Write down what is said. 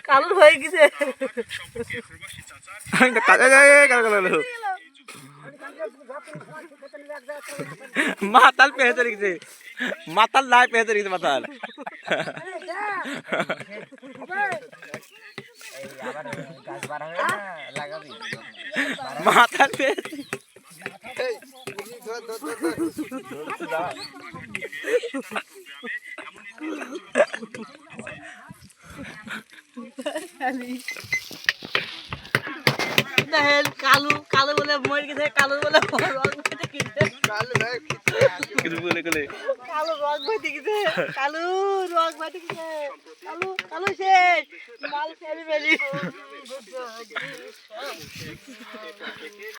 কালুর হয়ে গেছে মাতাল পেয়ে চলে গেছে মাতাল নাই পেয়ে চলে গেছে মাতাল মাতাল পেয়ে কালু কালু বলে মরে গেছে কালু বলে কালু রং বইতে গেছে কালু রং বইতে গেছে কালু কালু শেষ মাল ফেলি ফেলি